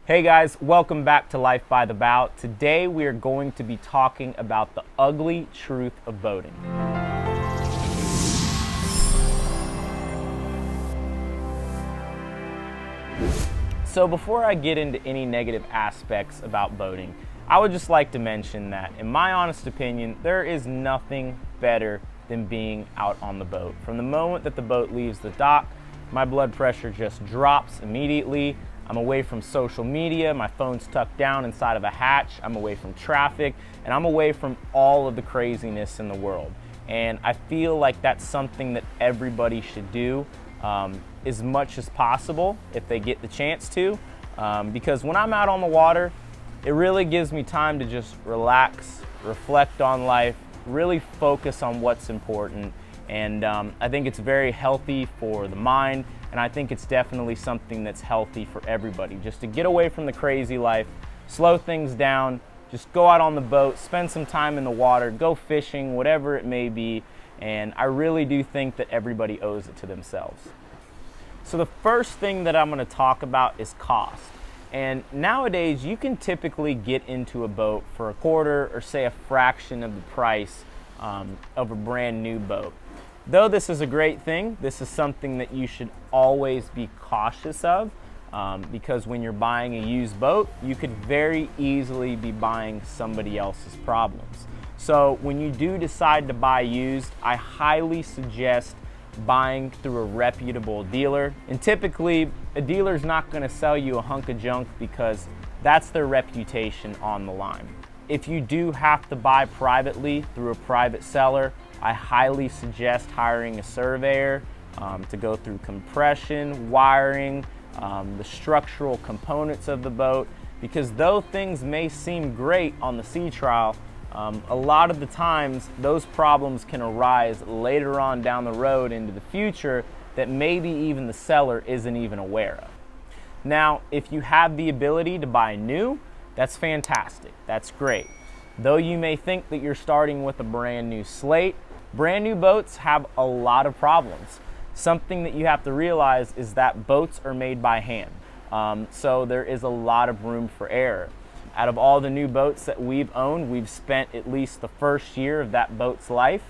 Hey guys, welcome back to Life by the Bow. Today we are going to be talking about the ugly truth of boating. So before I get into any negative aspects about boating, I would just like to mention that in my honest opinion, there is nothing better than being out on the boat. From the moment that the boat leaves the dock, my blood pressure just drops immediately. I'm away from social media, my phone's tucked down inside of a hatch, I'm away from traffic, and I'm away from all of the craziness in the world. And I feel like that's something that everybody should do as much as possible if they get the chance to. Because when I'm out on the water, it really gives me time to just relax, reflect on life, really focus on what's important. And I think it's very healthy for the mind, and I think it's definitely something that's healthy for everybody, just to get away from the crazy life, slow things down, just go out on the boat, spend some time in the water, go fishing, whatever it may be, and I really do think that everybody owes it to themselves. So the first thing that I'm going to talk about is cost. And nowadays you can typically get into a boat for a quarter or say a fraction of the price of a brand new boat. Though this is a great thing, this is something that you should always be cautious of because when you're buying a used boat, you could very easily be buying somebody else's problems. So when you do decide to buy used, I highly suggest buying through a reputable dealer. And typically, a dealer's not going to sell you a hunk of junk because that's their reputation on the line. If you do have to buy privately through a private seller, I highly suggest hiring a surveyor to go through compression, wiring, the structural components of the boat, because though things may seem great on the sea trial, a lot of the times those problems can arise later on down the road into the future that maybe even the seller isn't even aware of. Now, if you have the ability to buy new, that's fantastic, that's great. Though you may think that you're starting with a brand new slate, brand new boats have a lot of problems. Something that you have to realize is that boats are made by hand. So there is a lot of room for error. Out of all the new boats that we've owned, we've spent at least the first year of that boat's life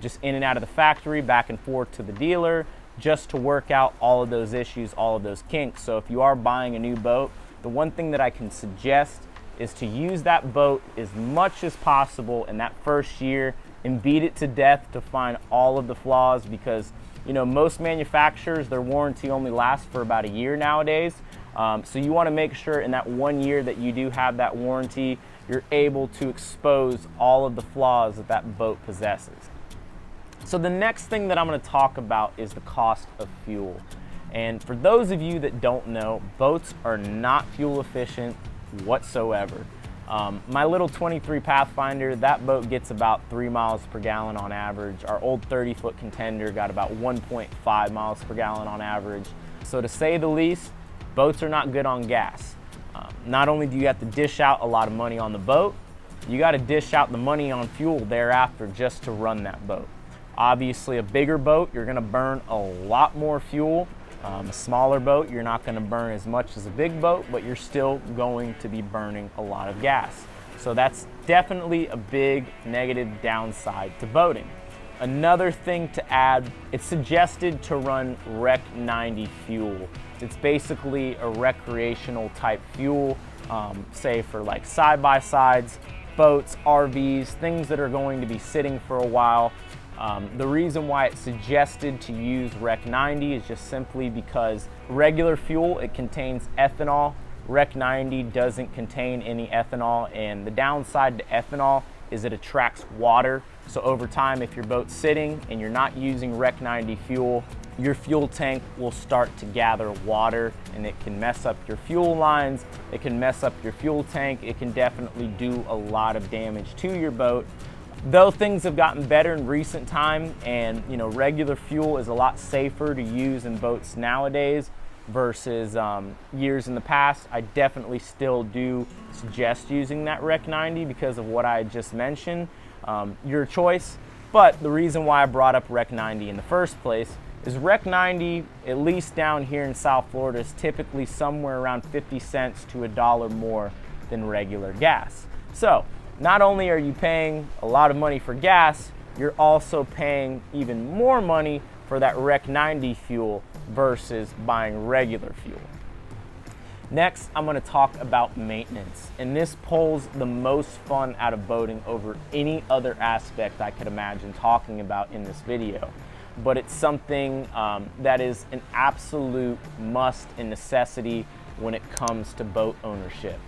just in and out of the factory, back and forth to the dealer, just to work out all of those issues, all of those kinks. So if you are buying a new boat, the one thing that I can suggest is to use that boat as much as possible in that first year and beat it to death to find all of the flaws, because most manufacturers, their warranty only lasts for about a year nowadays. So you want to make sure in that 1 year that you do have that warranty, you're able to expose all of the flaws that that boat possesses. So the next thing that I'm going to talk about is the cost of fuel. And for those of you that don't know, boats are not fuel efficient whatsoever. My little 23 Pathfinder, that boat gets about 3 miles per gallon on average. Our old 30-foot Contender got about 1.5 miles per gallon on average. So to say the least, boats are not good on gas. Not only do you have to dish out a lot of money on the boat, you got to dish out the money on fuel thereafter just to run that boat. Obviously, a bigger boat, you're going to burn a lot more fuel. A smaller boat, you're not going to burn as much as a big boat, but you're still going to be burning a lot of gas. So that's definitely a big negative downside to boating. Another thing to add, it's suggested to run Rec 90 fuel. It's basically a recreational type fuel, say for like side-by-sides, boats, RVs, things that are going to be sitting for a while. The reason why it's suggested to use Rec 90 is just simply because regular fuel, it contains ethanol. Rec 90 doesn't contain any ethanol, and the downside to ethanol is it attracts water. So over time, if your boat's sitting and you're not using Rec 90 fuel, your fuel tank will start to gather water, and it can mess up your fuel lines, it can mess up your fuel tank, it can definitely do a lot of damage to your boat. Though things have gotten better in recent time, and regular fuel is a lot safer to use in boats nowadays versus years in the past, I definitely still do suggest using that Rec 90 because of what I just mentioned. Your choice, but the reason why I brought up Rec 90 in the first place is Rec 90, at least down here in South Florida, is typically somewhere around 50 cents to $1 more than regular gas. So not only are you paying a lot of money for gas, you're also paying even more money for that Rec 90 fuel versus buying regular fuel. Next, I'm going to talk about maintenance, and this pulls the most fun out of boating over any other aspect I could imagine talking about in this video. But it's something that is an absolute must and necessity when it comes to boat ownership.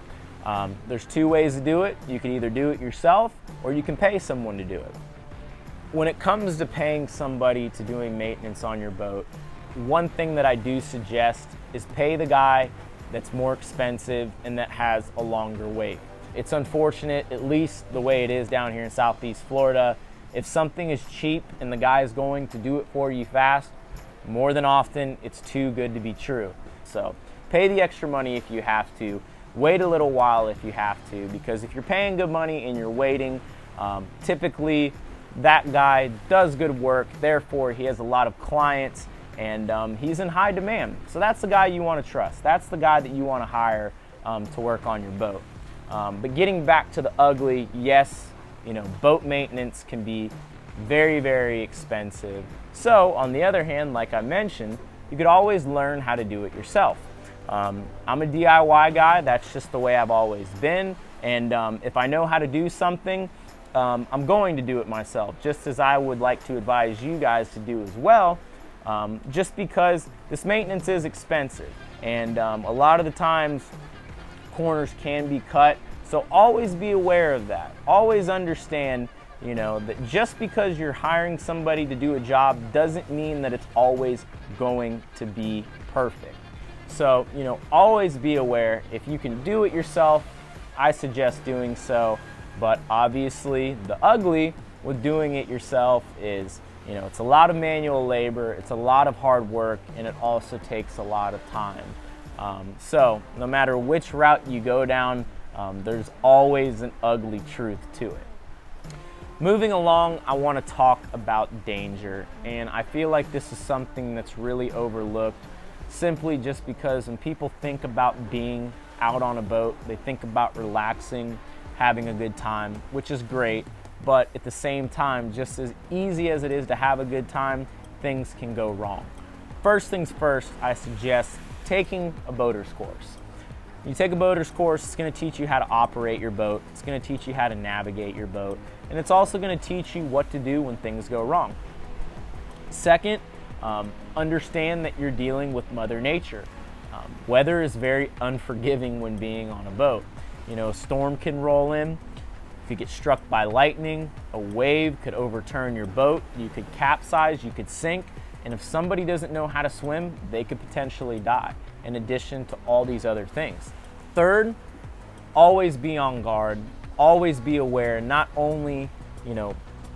There's two ways to do it. You can either do it yourself or you can pay someone to do it. When it comes to paying somebody to doing maintenance on your boat, one thing that I do suggest is pay the guy that's more expensive and that has a longer wait. It's unfortunate, at least the way it is down here in Southeast Florida, if something is cheap and the guy is going to do it for you fast, more than often it's too good to be true. So pay the extra money if you have to, wait a little while if you have to, because if you're paying good money and you're waiting, typically that guy does good work, therefore he has a lot of clients, and he's in high demand. So that's the guy you want to trust. That's the guy that you want to hire to work on your boat. But getting back to the ugly, yes, boat maintenance can be very, very expensive. So on the other hand, like I mentioned, you could always learn how to do it yourself. I'm a DIY guy. That's just the way I've always been. And if I know how to do something, I'm going to do it myself, just as I would like to advise you guys to do as well. Just because this maintenance is expensive, and a lot of the times corners can be cut, so always be aware of that. Always understand, that just because you're hiring somebody to do a job doesn't mean that it's always going to be perfect. So, always be aware. If you can do it yourself, I suggest doing so, but obviously the ugly with doing it yourself is it's a lot of manual labor, it's a lot of hard work, and it also takes a lot of time. So no matter which route you go down, there's always an ugly truth to it. Moving along, I want to talk about danger, and I feel like this is something that's really overlooked, simply just because when people think about being out on a boat, they think about relaxing, having a good time, which is great. But at the same time, just as easy as it is to have a good time, things can go wrong. First things first, I suggest taking a boater's course. You take a boater's course, it's going to teach you how to operate your boat, it's going to teach you how to navigate your boat, and it's also going to teach you what to do when things go wrong. Second, understand that you're dealing with Mother Nature. Weather is very unforgiving when being on a boat. A storm can roll in. If you get struck by lightning, a wave could overturn your boat, you could capsize, you could sink, and if somebody doesn't know how to swim, they could potentially die, in addition to all these other things. Third, always be on guard, always be aware, not only,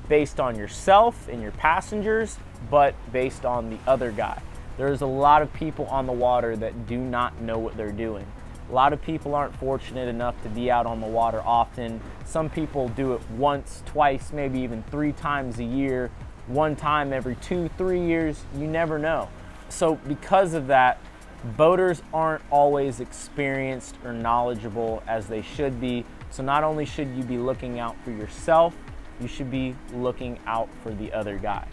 based on yourself and your passengers, but based on the other guy. There's a lot of people on the water that do not know what they're doing. A lot of people aren't fortunate enough to be out on the water often. Some people do it once, twice, maybe even 3 times a year, one time every 2-3 years, you never know. So because of that, boaters aren't always experienced or knowledgeable as they should be. So not only should you be looking out for yourself, you should be looking out for the other guy.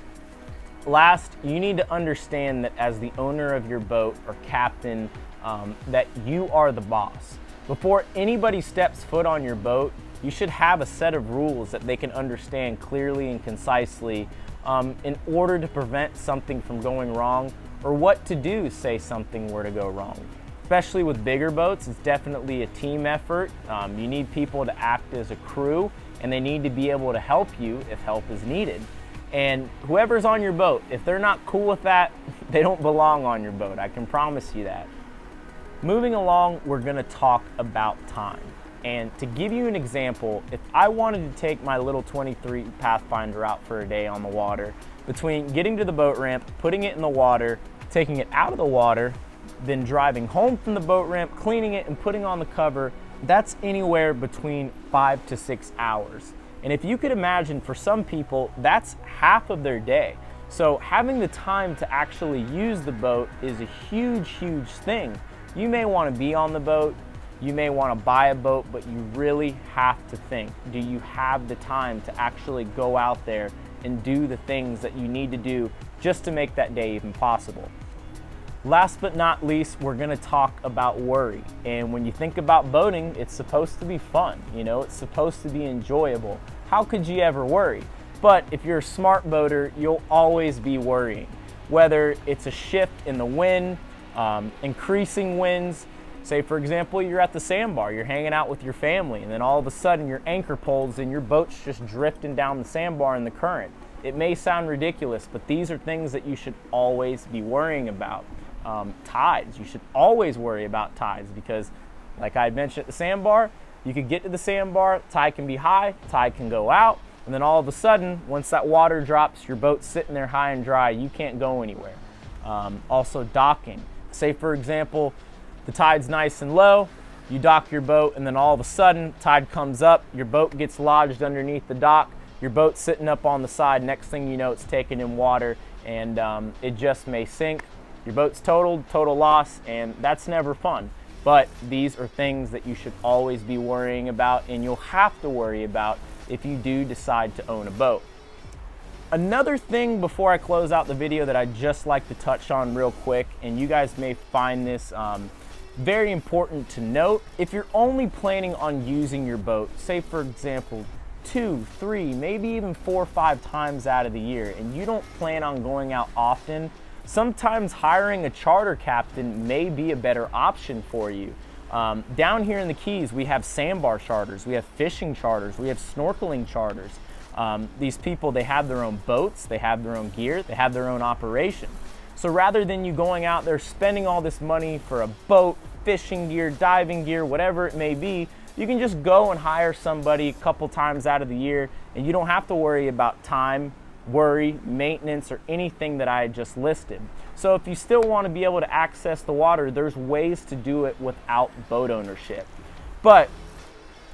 Last, you need to understand that as the owner of your boat or captain, that you are the boss. Before anybody steps foot on your boat, you should have a set of rules that they can understand clearly and concisely in order to prevent something from going wrong, or what to do say something were to go wrong. Especially with bigger boats, it's definitely a team effort. You need people to act as a crew, and they need to be able to help you if help is needed. And whoever's on your boat, if they're not cool with that, they don't belong on your boat. I can promise you that. Moving along, we're going to talk about time. And to give you an example, if I wanted to take my little 23 Pathfinder out for a day on the water, between getting to the boat ramp, putting it in the water, taking it out of the water, then driving home from the boat ramp, cleaning it, and putting on the cover, that's anywhere between 5 to 6 hours. And if you could imagine, for some people, that's half of their day. So having the time to actually use the boat is a huge, huge thing. You may want to be on the boat, you may want to buy a boat, but you really have to think, do you have the time to actually go out there and do the things that you need to do just to make that day even possible? Last but not least, we're gonna talk about worry. And when you think about boating, it's supposed to be fun, you know, it's supposed to be enjoyable. How could you ever worry? But if you're a smart boater, you'll always be worrying. Whether it's a shift in the wind, increasing winds. Say for example, you're at the sandbar, you're hanging out with your family, and then all of a sudden your anchor pulls and your boat's just drifting down the sandbar in the current. It may sound ridiculous, but these are things that you should always be worrying about. Tides, you should always worry about tides, because like I mentioned at the sandbar, you could get to the sandbar, tide can be high, tide can go out, and then all of a sudden, once that water drops, your boat's sitting there high and dry, you can't go anywhere. Also docking. Say for example, the tide's nice and low, you dock your boat, and then all of a sudden, tide comes up, your boat gets lodged underneath the dock, your boat's sitting up on the side, next thing you know, it's taking in water, and it just may sink. Your boat's totaled, total loss, and that's never fun. But these are things that you should always be worrying about, and you'll have to worry about if you do decide to own a boat. Another thing before I close out the video that I'd just like to touch on real quick, and you guys may find this very important to note. If you're only planning on using your boat, say for example, 2, 3, maybe even 4 or 5 times out of the year, and you don't plan on going out often, sometimes hiring a charter captain may be a better option for you. Down here in the Keys, we have sandbar charters, we have fishing charters, we have snorkeling charters. These people, they have their own boats, they have their own gear, they have their own operation. So rather than you going out there spending all this money for a boat, fishing gear, diving gear, whatever it may be, you can just go and hire somebody a couple times out of the year, and you don't have to worry about time, worry, maintenance, or anything that I just listed. So if you still want to be able to access the water, there's ways to do it without boat ownership. But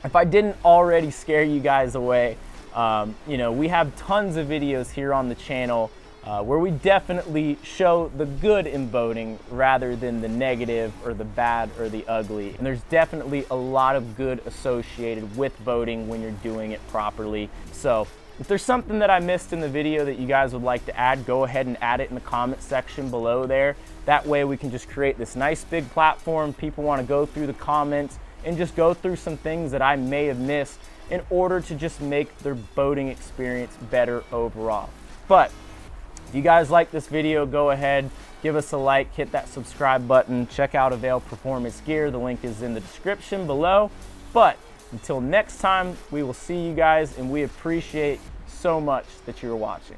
if I didn't already scare you guys away, you know, we have tons of videos here on the channel where we definitely show the good in boating rather than the negative or the bad or the ugly. And there's definitely a lot of good associated with boating when you're doing it properly. So if there's something that I missed in the video that you guys would like to add, go ahead and add it in the comment section below there. That way we can just create this nice big platform. People want to go through the comments and just go through some things that I may have missed in order to just make their boating experience better overall. But if you guys like this video, go ahead, give us a like, hit that subscribe button, check out Avail Performance Gear. The link is in the description below. But until next time, we will see you guys, and we appreciate so much that you're watching.